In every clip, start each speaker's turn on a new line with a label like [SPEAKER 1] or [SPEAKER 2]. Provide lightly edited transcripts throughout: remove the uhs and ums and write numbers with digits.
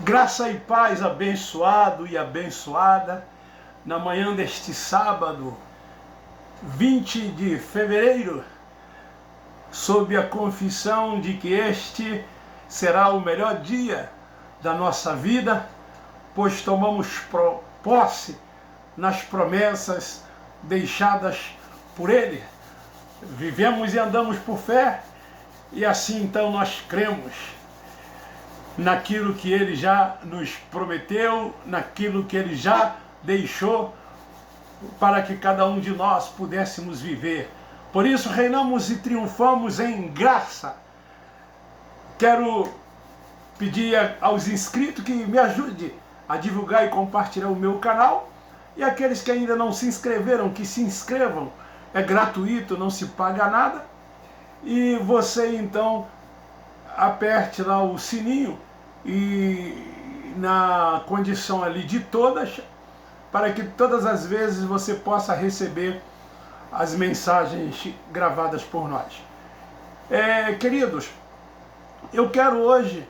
[SPEAKER 1] Graça e paz, abençoado e abençoada, na manhã deste sábado, 20 de fevereiro, sob a confissão de que este será o melhor dia da nossa vida, pois tomamos posse nas promessas deixadas por Ele. Vivemos e andamos por fé, e assim então nós cremos naquilo que Ele já nos prometeu, naquilo que Ele já deixou para que cada um de nós pudéssemos viver. Por isso reinamos e triunfamos em graça. Quero pedir aos inscritos que me ajude a divulgar e compartilhar o meu canal, e aqueles que ainda não se inscreveram, que se inscrevam. É gratuito, não se paga nada, e você então aperte lá o sininho e na condição ali de todas, para que todas as vezes você possa receber as mensagens gravadas por nós. Queridos, eu quero hoje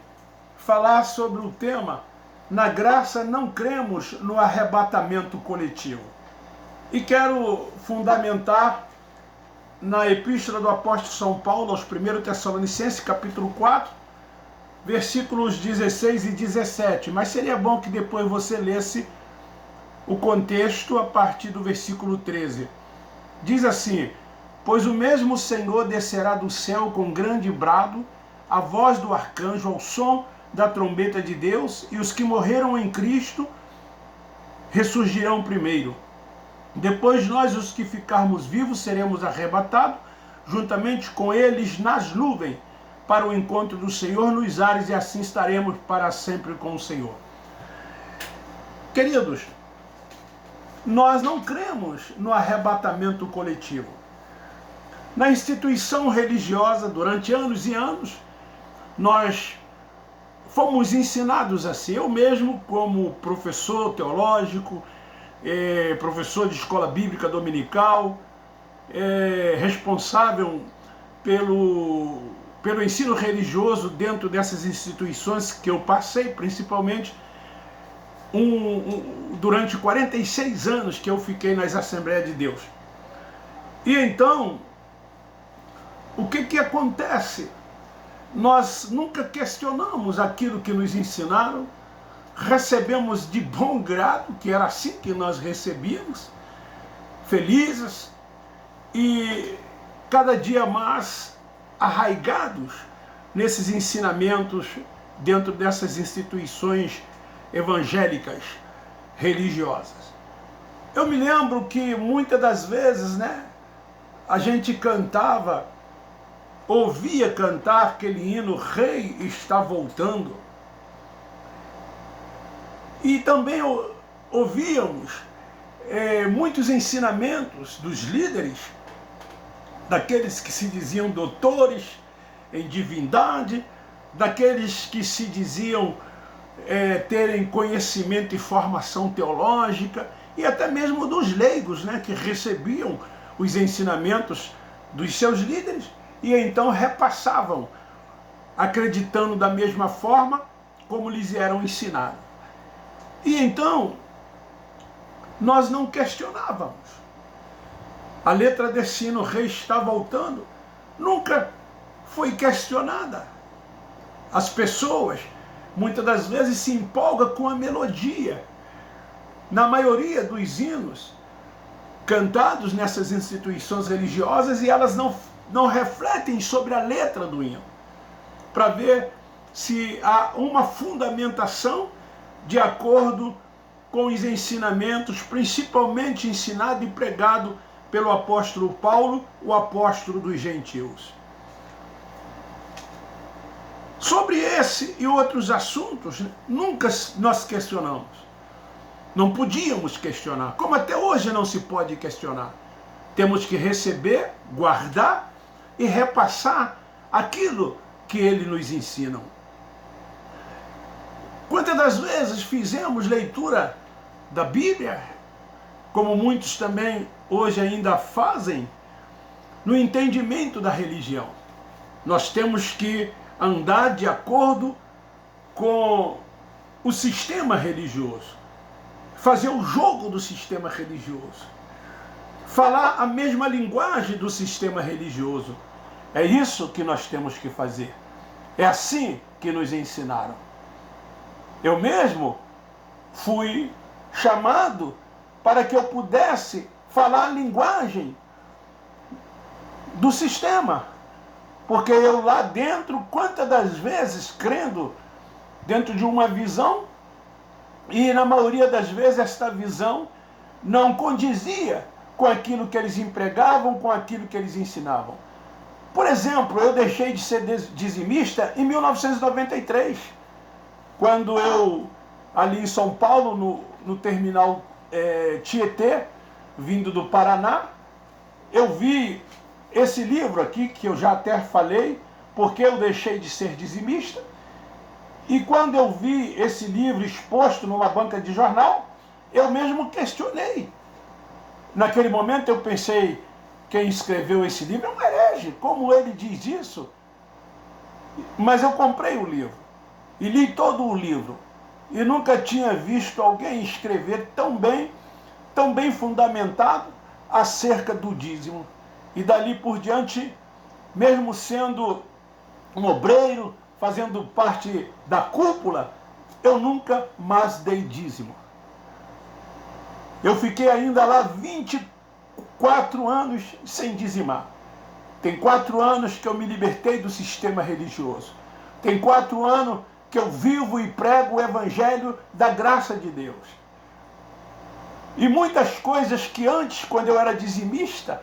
[SPEAKER 1] falar sobre o tema: na graça não cremos no arrebatamento coletivo. E quero fundamentar na epístola do apóstolo São Paulo aos 1 Tessalonicenses, capítulo 4, versículos 16 e 17. Mas seria bom que depois você lesse o contexto a partir do versículo 13. Diz assim: pois o mesmo Senhor descerá do céu com grande brado, a voz do arcanjo, ao som da trombeta de Deus, e os que morreram em Cristo ressurgirão primeiro. Depois nós, os que ficarmos vivos, seremos arrebatados juntamente com eles nas nuvens, para o encontro do Senhor nos ares, e assim estaremos para sempre com o Senhor. Queridos, nós não cremos no arrebatamento coletivo. Na instituição religiosa, durante anos e anos, nós fomos ensinados assim. Eu mesmo, como professor teológico, professor de escola bíblica dominical, responsável pelo ensino religioso dentro dessas instituições que eu passei, principalmente durante 46 anos que eu fiquei nas Assembleias de Deus. E então, o que acontece? Nós nunca questionamos aquilo que nos ensinaram, recebemos de bom grado, que era assim que nós recebíamos, felizes, e cada dia mais arraigados nesses ensinamentos dentro dessas instituições evangélicas religiosas. Eu me lembro que muitas das vezes, a gente cantava, ouvia cantar aquele hino "Rei está voltando", e também ouvíamos muitos ensinamentos dos líderes, daqueles que se diziam doutores em divindade, daqueles que se diziam terem conhecimento e formação teológica, e até mesmo dos leigos, que recebiam os ensinamentos dos seus líderes e então repassavam, acreditando da mesma forma como lhes eram ensinados. E então, nós não questionávamos. A letra desse hino "Rei está voltando" nunca foi questionada. As pessoas, muitas das vezes, se empolgam com a melodia. Na maioria dos hinos cantados nessas instituições religiosas, e elas não refletem sobre a letra do hino, para ver se há uma fundamentação de acordo com os ensinamentos, principalmente ensinado e pregado pelo apóstolo Paulo, o apóstolo dos gentios. Sobre esse e outros assuntos, nunca nós questionamos. Não podíamos questionar, como até hoje não se pode questionar. Temos que receber, guardar e repassar aquilo que ele nos ensina. Quantas das vezes fizemos leitura da Bíblia, como muitos também hoje ainda fazem, no entendimento da religião? Nós temos que andar de acordo com o sistema religioso, fazer o jogo do sistema religioso, falar a mesma linguagem do sistema religioso. É isso que nós temos que fazer. É assim que nos ensinaram. Eu mesmo fui chamado para que eu pudesse falar a linguagem do sistema. Porque eu lá dentro, quantas das vezes, crendo dentro de uma visão, e na maioria das vezes esta visão não condizia com aquilo que eles empregavam, com aquilo que eles ensinavam. Por exemplo, eu deixei de ser dizimista em 1993, quando eu, ali em São Paulo, no terminal Tietê, vindo do Paraná, eu vi esse livro aqui, que eu já até falei, porque eu deixei de ser dizimista. E quando eu vi esse livro exposto numa banca de jornal, eu mesmo questionei. Naquele momento eu pensei, quem escreveu esse livro é um herege, como ele diz isso? Mas eu comprei o livro e li todo o livro. E nunca tinha visto alguém escrever tão bem fundamentado acerca do dízimo. E dali por diante, mesmo sendo um obreiro, fazendo parte da cúpula, eu nunca mais dei dízimo. Eu fiquei ainda lá 24 anos sem dizimar. Tem 4 anos que eu me libertei do sistema religioso. Tem 4 anos que eu vivo e prego o evangelho da graça de Deus. E muitas coisas que antes, quando eu era dizimista,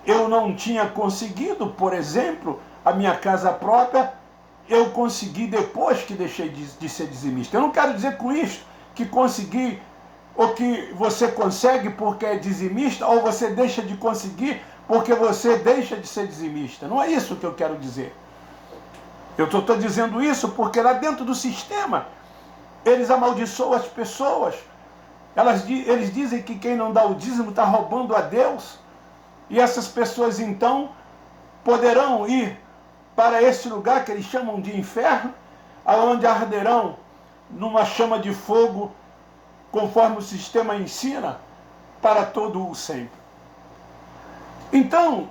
[SPEAKER 1] eu não tinha conseguido, por exemplo, a minha casa própria, eu consegui depois que deixei de ser dizimista. Eu não quero dizer com isso que consegui, ou que você consegue porque é dizimista, ou você deixa de conseguir porque você deixa de ser dizimista. Não é isso que eu quero dizer. Eu estou dizendo isso porque lá dentro do sistema, eles amaldiçoam as pessoas. Eles dizem que quem não dá o dízimo está roubando a Deus. E essas pessoas então poderão ir para esse lugar que eles chamam de inferno, aonde arderão numa chama de fogo, conforme o sistema ensina, para todo o sempre. Então,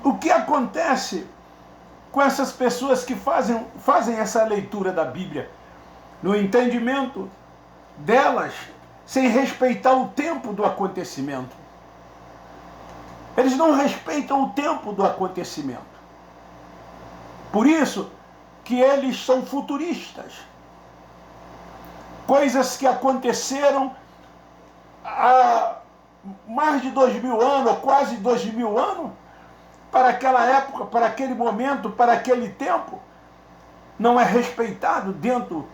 [SPEAKER 1] o que acontece com essas pessoas que fazem essa leitura da Bíblia, no entendimento delas, sem respeitar o tempo do acontecimento? Eles não respeitam o tempo do acontecimento. Por isso que eles são futuristas. Coisas que aconteceram há mais de 2000 anos, ou quase 2000 anos, para aquela época, para aquele momento, para aquele tempo, não é respeitado dentro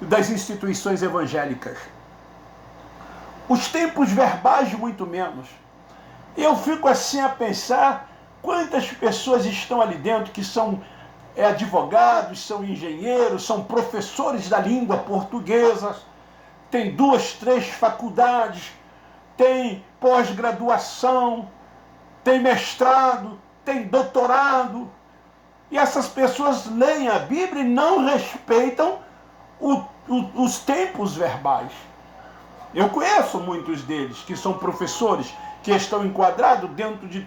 [SPEAKER 1] das instituições evangélicas. Os tempos verbais, muito menos. Eu fico assim a pensar quantas pessoas estão ali dentro que são advogados, são engenheiros, são professores da língua portuguesa, têm 2, 3 faculdades, têm pós-graduação, têm mestrado, têm doutorado. E essas pessoas leem a Bíblia e não respeitam os tempos verbais. Eu conheço muitos deles que são professores, que estão enquadrados dentro de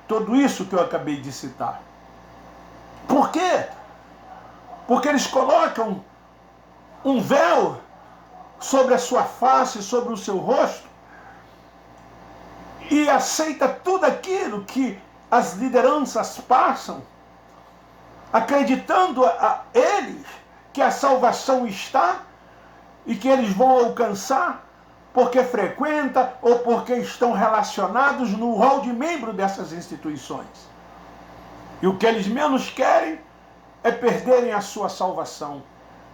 [SPEAKER 1] tudo isso que eu acabei de citar. Por quê? Porque eles colocam um véu sobre a sua face, sobre o seu rosto, e aceita tudo aquilo que as lideranças passam, acreditando a eles que a salvação está e que eles vão alcançar porque frequenta ou porque estão relacionados no rol de membro dessas instituições. E o que eles menos querem é perderem a sua salvação.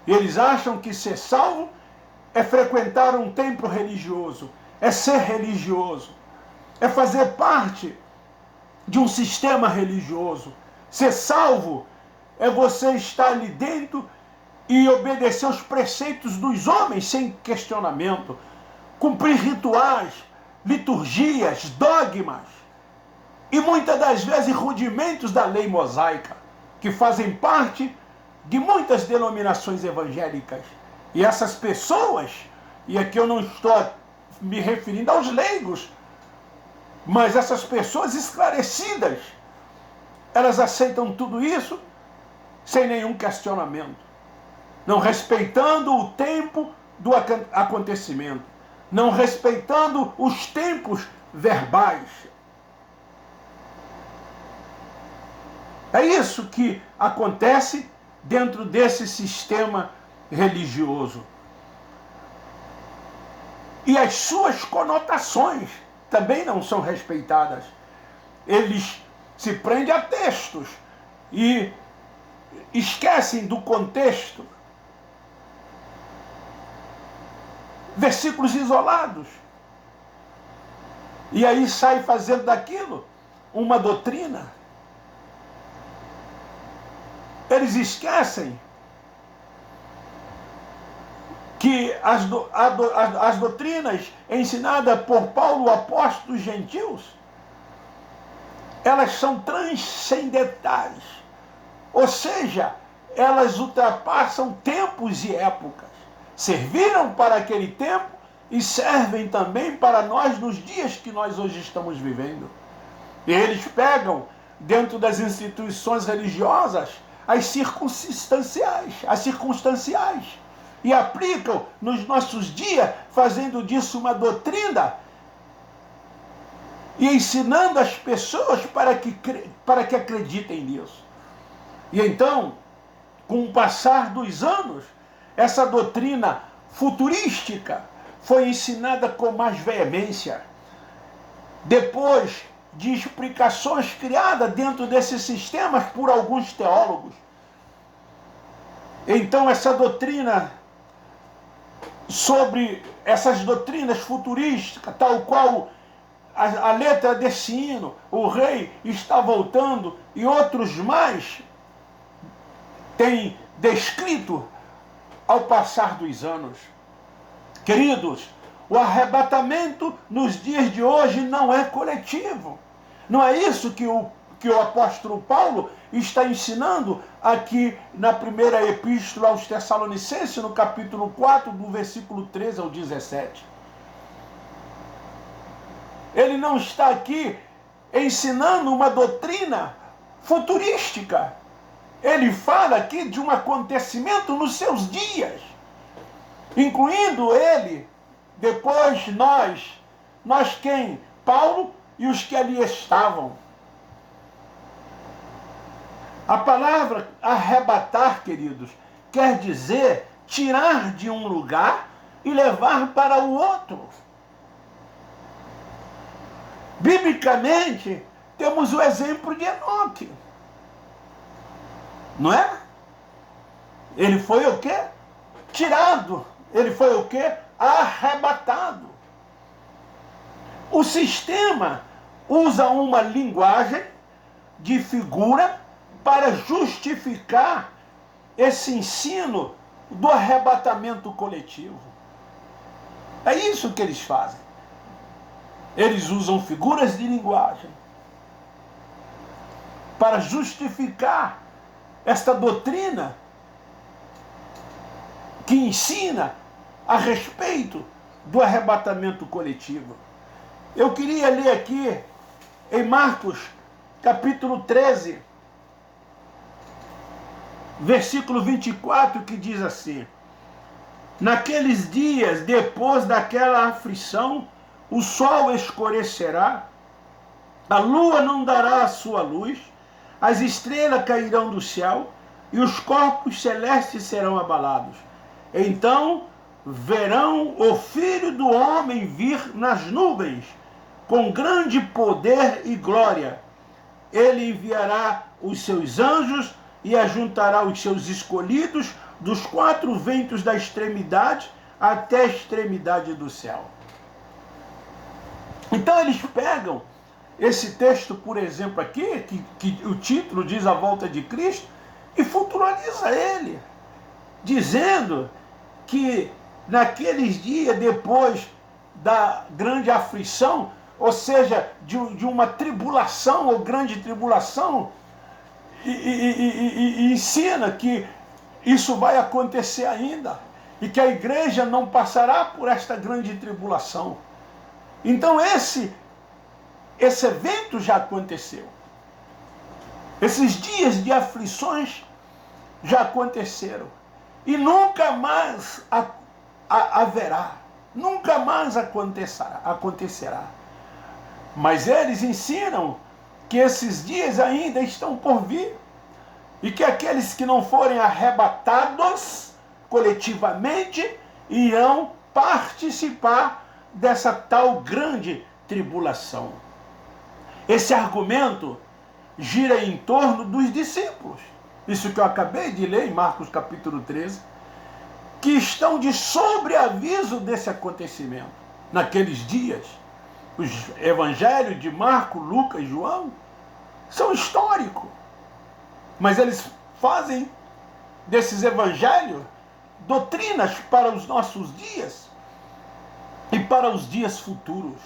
[SPEAKER 1] E eles acham que ser salvo é frequentar um templo religioso, é ser religioso, é fazer parte de um sistema religioso. Ser salvo é você estar ali dentro e obedecer aos preceitos dos homens sem questionamento, cumprir rituais, liturgias, dogmas e muitas das vezes rudimentos da lei mosaica, que fazem parte de muitas denominações evangélicas. E essas pessoas, e aqui eu não estou me referindo aos leigos, mas essas pessoas esclarecidas, elas aceitam tudo isso sem nenhum questionamento, não respeitando o tempo do acontecimento, não respeitando os tempos verbais. É isso que acontece dentro desse sistema religioso. E as suas conotações também não são respeitadas. Eles se prendem a textos e esquecem do contexto. Versículos isolados. E aí sai fazendo daquilo uma doutrina. Eles esquecem que as doutrinas ensinadas por Paulo, o apóstolo dos gentios, elas são transcendentais. Ou seja, elas ultrapassam tempos e épocas. Serviram para aquele tempo e servem também para nós nos dias que nós hoje estamos vivendo. E eles pegam, dentro das instituições religiosas, as circunstanciais, e aplicam nos nossos dias, fazendo disso uma doutrina e ensinando as pessoas para que acreditem nisso. E então, com o passar dos anos, essa doutrina futurística foi ensinada com mais veemência. Depois de explicações criadas dentro desses sistemas por alguns teólogos. Então essa doutrina, sobre essas doutrinas futurísticas, tal qual a letra desse hino, o rei está voltando, e outros mais, tem descrito ao passar dos anos. Queridos, o arrebatamento nos dias de hoje não é coletivo. Não é isso que o apóstolo Paulo está ensinando aqui na primeira epístola aos Tessalonicenses, no capítulo 4, do versículo 13 ao 17. Ele não está aqui ensinando uma doutrina futurística. Ele fala aqui de um acontecimento nos seus dias, incluindo ele, depois nós quem? Paulo e os que ali estavam. A palavra arrebatar, queridos, quer dizer tirar de um lugar e levar para o outro. Biblicamente, temos o exemplo de Enoque. Não é? Ele foi o quê? Tirado. Ele foi o quê? Arrebatado. O sistema usa uma linguagem de figura para justificar esse ensino do arrebatamento coletivo. É isso que eles fazem. Eles usam figuras de linguagem para justificar esta doutrina que ensina a respeito do arrebatamento coletivo. Eu queria ler aqui em Marcos, capítulo 13, versículo 24, que diz assim: naqueles dias, depois daquela aflição, o sol escurecerá, a lua não dará a sua luz, as estrelas cairão do céu e os corpos celestes serão abalados. Então verão o Filho do Homem vir nas nuvens, com grande poder e glória. Ele enviará os seus anjos e ajuntará os seus escolhidos dos quatro ventos da extremidade até a extremidade do céu. Então eles pegam esse texto, por exemplo, aqui, que o título diz a volta de Cristo, e futuraliza ele, dizendo que naqueles dias, depois da grande aflição, ou seja, de uma tribulação ou grande tribulação, e ensina que isso vai acontecer ainda, e que a igreja não passará por esta grande tribulação. Então esse evento já aconteceu. Esses dias de aflições já aconteceram. E nunca mais haverá, nunca mais acontecerá. Mas eles ensinam que esses dias ainda estão por vir. E que aqueles que não forem arrebatados coletivamente irão participar dessa tal grande tribulação. Esse argumento gira em torno dos discípulos. Isso que eu acabei de ler em Marcos capítulo 13, que estão de sobreaviso desse acontecimento. Naqueles dias, os evangelhos de Marcos, Lucas e João são históricos. Mas eles fazem desses evangelhos doutrinas para os nossos dias e para os dias futuros.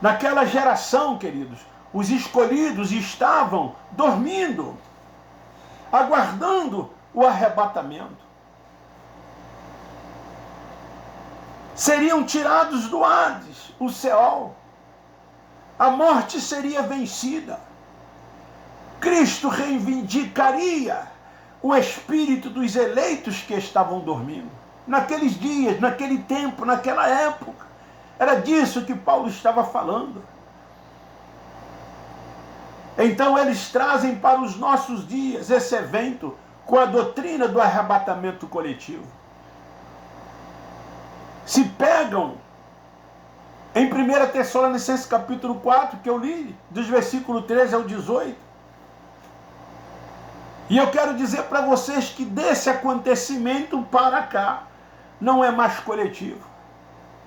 [SPEAKER 1] Naquela geração, queridos, os escolhidos estavam dormindo, aguardando o arrebatamento. Seriam tirados do Hades, o Seol. A morte seria vencida. Cristo reivindicaria o espírito dos eleitos que estavam dormindo. Naqueles dias, naquele tempo, naquela época. Era disso que Paulo estava falando. Então eles trazem para os nossos dias esse evento com a doutrina do arrebatamento coletivo. Se pegam em 1 Tessalonicenses capítulo 4, que eu li, dos versículos 13 ao 18. E eu quero dizer para vocês que desse acontecimento para cá não é mais coletivo.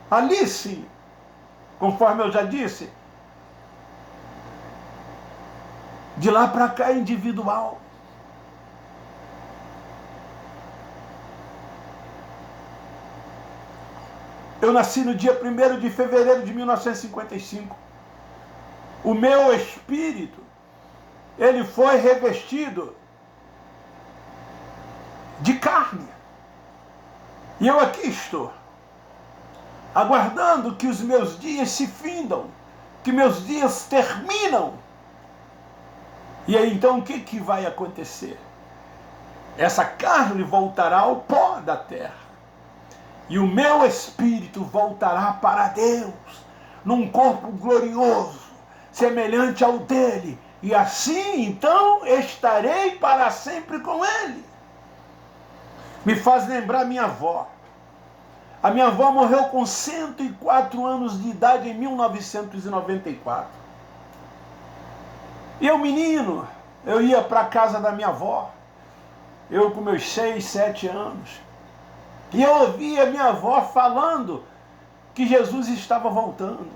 [SPEAKER 1] Ali sim, conforme eu já disse, de lá para cá é individual. Eu nasci no dia 1º de fevereiro de 1955. O meu espírito, ele foi revestido de carne. E eu aqui estou, aguardando que os meus dias se findam, que meus dias terminam. E aí então o que vai acontecer? Essa carne voltará ao pó da terra. E o meu espírito voltará para Deus, num corpo glorioso, semelhante ao dele. E assim então estarei para sempre com ele. Me faz lembrar minha avó. A minha avó morreu com 104 anos de idade em 1994. E eu, menino, eu ia para a casa da minha avó. Eu com meus 6, 7 anos. E eu ouvia minha avó falando que Jesus estava voltando.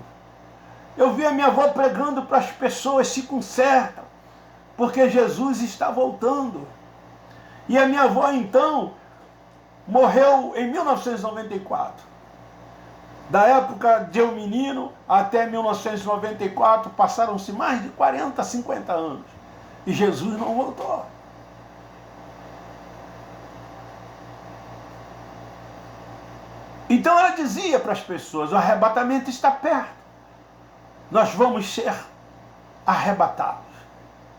[SPEAKER 1] Eu via minha avó pregando para as pessoas: se consertam, porque Jesus está voltando. E a minha avó então morreu em 1994. Da época de eu menino até 1994, passaram-se mais de 40, 50 anos. E Jesus não voltou. Então ela dizia para as pessoas: o arrebatamento está perto. Nós vamos ser arrebatados.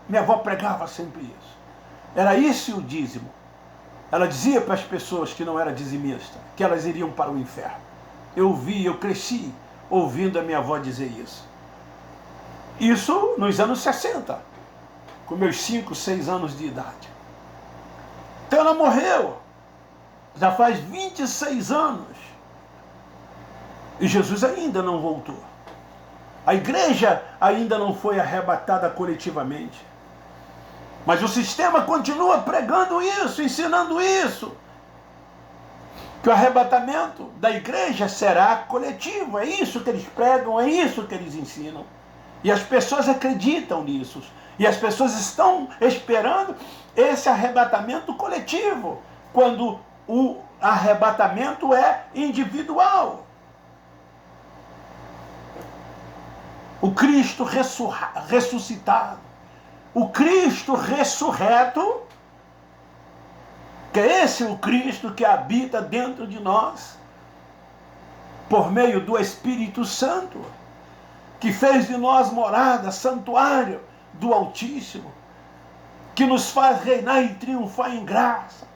[SPEAKER 1] Minha avó pregava sempre isso. Era isso o dízimo. Ela dizia para as pessoas que não era dizimista, que elas iriam para o inferno. Eu cresci ouvindo a minha avó dizer isso. Isso nos anos 60, com meus 5, 6 anos de idade. Então ela morreu, já faz 26 anos. E Jesus ainda não voltou. A igreja ainda não foi arrebatada coletivamente. Mas o sistema continua pregando isso, ensinando isso. Que o arrebatamento da igreja será coletivo. É isso que eles pregam, é isso que eles ensinam. E as pessoas acreditam nisso. E as pessoas estão esperando esse arrebatamento coletivo, quando o arrebatamento é individual. O Cristo ressuscitado, o Cristo ressurreto, Que é esse o Cristo que habita dentro de nós, por meio do Espírito Santo, que fez de nós morada, santuário do Altíssimo, que nos faz reinar e triunfar em graça,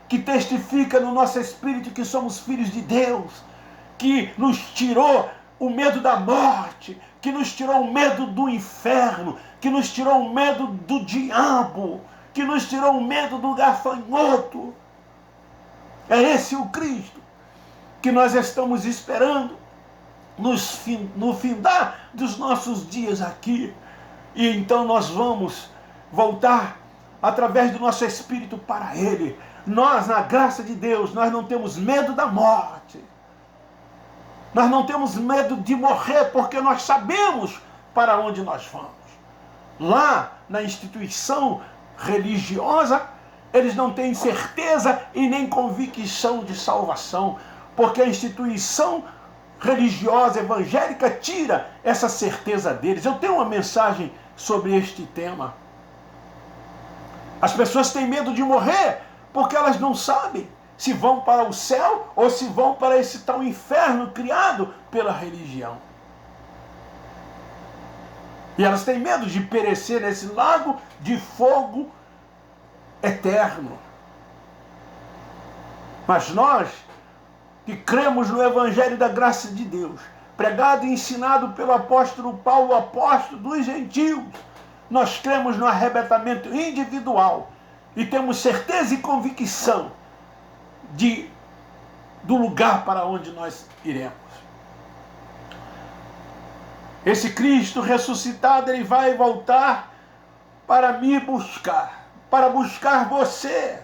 [SPEAKER 1] que testifica no nosso espírito que somos filhos de Deus, que nos tirou o medo da morte, que nos tirou o medo do inferno, que nos tirou o medo do diabo, que nos tirou o medo do gafanhoto. É esse o Cristo que nós estamos esperando no findar dos nossos dias aqui. E então nós vamos voltar através do nosso espírito para Ele. Nós, na graça de Deus, nós não temos medo da morte. Nós não temos medo de morrer, porque nós sabemos para onde nós vamos. Lá, na instituição religiosa, eles não têm certeza e nem convicção de salvação, porque a instituição religiosa evangélica tira essa certeza deles. Eu tenho uma mensagem sobre este tema. As pessoas têm medo de morrer porque elas não sabem se vão para o céu ou se vão para esse tal inferno criado pela religião. E elas têm medo de perecer nesse lago de fogo eterno. Mas nós, que cremos no Evangelho da graça de Deus, pregado e ensinado pelo apóstolo Paulo, apóstolo dos gentios, nós cremos no arrebatamento individual e temos certeza e convicção do lugar para onde nós iremos. Esse Cristo ressuscitado, ele vai voltar para me buscar, para buscar você.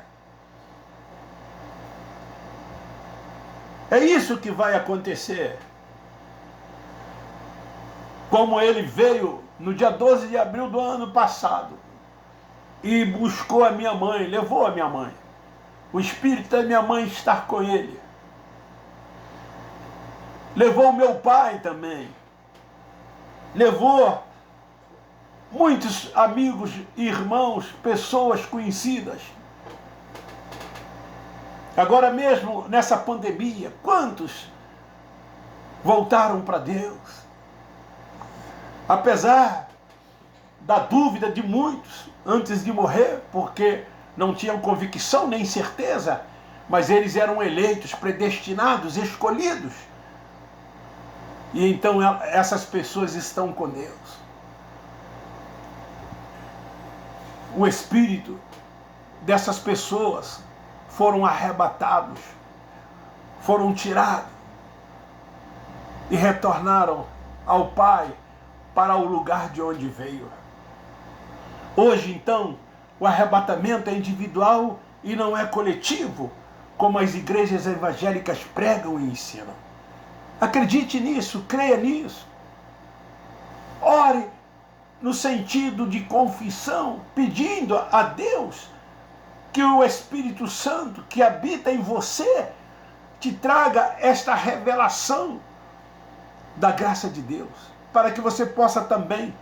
[SPEAKER 1] É isso que vai acontecer. Como ele veio no dia 12 de abril do ano passado e buscou a minha mãe, levou a minha mãe. O espírito da minha mãe está com ele. Levou o meu pai também. Levou muitos amigos, irmãos, pessoas conhecidas. Agora mesmo, nessa pandemia, quantos voltaram para Deus? Apesar da dúvida de muitos antes de morrer, porque não tinham convicção nem certeza, mas eles eram eleitos, predestinados, escolhidos. E então essas pessoas estão com Deus. O espírito dessas pessoas foram arrebatados, foram tirados e retornaram ao Pai para o lugar de onde veio. Hoje, então, o arrebatamento é individual e não é coletivo, como as igrejas evangélicas pregam e ensinam. Acredite nisso, creia nisso. Ore no sentido de confissão, pedindo a Deus que o Espírito Santo que habita em você te traga esta revelação da graça de Deus, para que você possa também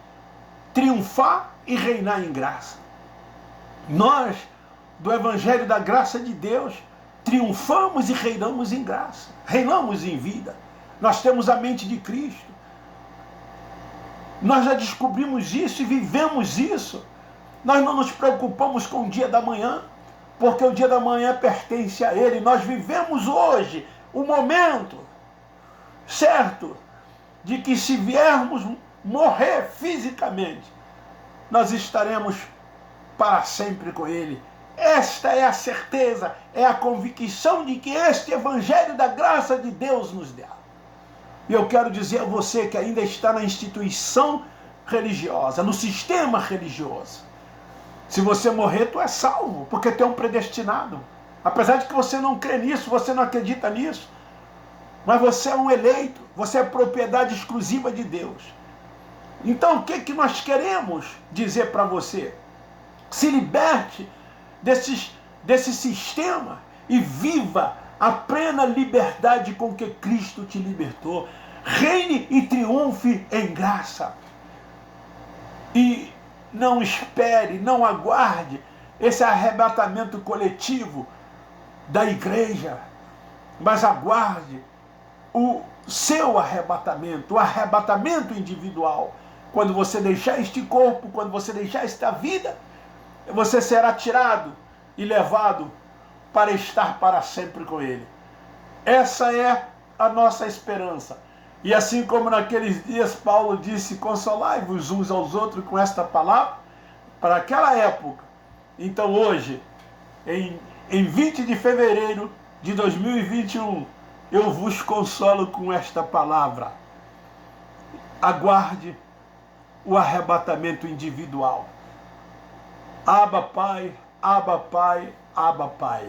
[SPEAKER 1] triunfar e reinar em graça. Nós, do Evangelho da graça de Deus, triunfamos e reinamos em graça, reinamos em vida. Nós temos a mente de Cristo. Nós já descobrimos isso e vivemos isso. Nós não nos preocupamos com o dia da manhã, porque o dia da manhã pertence a Ele. Nós vivemos hoje o momento certo de que, se viermos morrer fisicamente, nós estaremos para sempre com Ele. Esta é a certeza, é a convicção de que este Evangelho da graça de Deus nos dá. E eu quero dizer a você que ainda está na instituição religiosa, no sistema religioso. Se você morrer, tu é salvo, porque tu é um predestinado. Apesar de que você não crê nisso, você não acredita nisso, mas você é um eleito, você é propriedade exclusiva de Deus. Então o que nós queremos dizer para você? Se liberte desse sistema e viva a plena liberdade com que Cristo te libertou. Reine e triunfe em graça. E não espere, não aguarde esse arrebatamento coletivo da igreja, mas aguarde o seu arrebatamento, o arrebatamento individual. Quando você deixar este corpo, quando você deixar esta vida, você será tirado e levado para estar para sempre com Ele. Essa é a nossa esperança. E assim como naqueles dias Paulo disse, consolai-vos uns aos outros com esta palavra, para aquela época. Então hoje, em 20 de fevereiro de 2021, eu vos consolo com esta palavra. Aguarde o arrebatamento individual. Abba, Pai, Abba, Pai, Abba, Pai.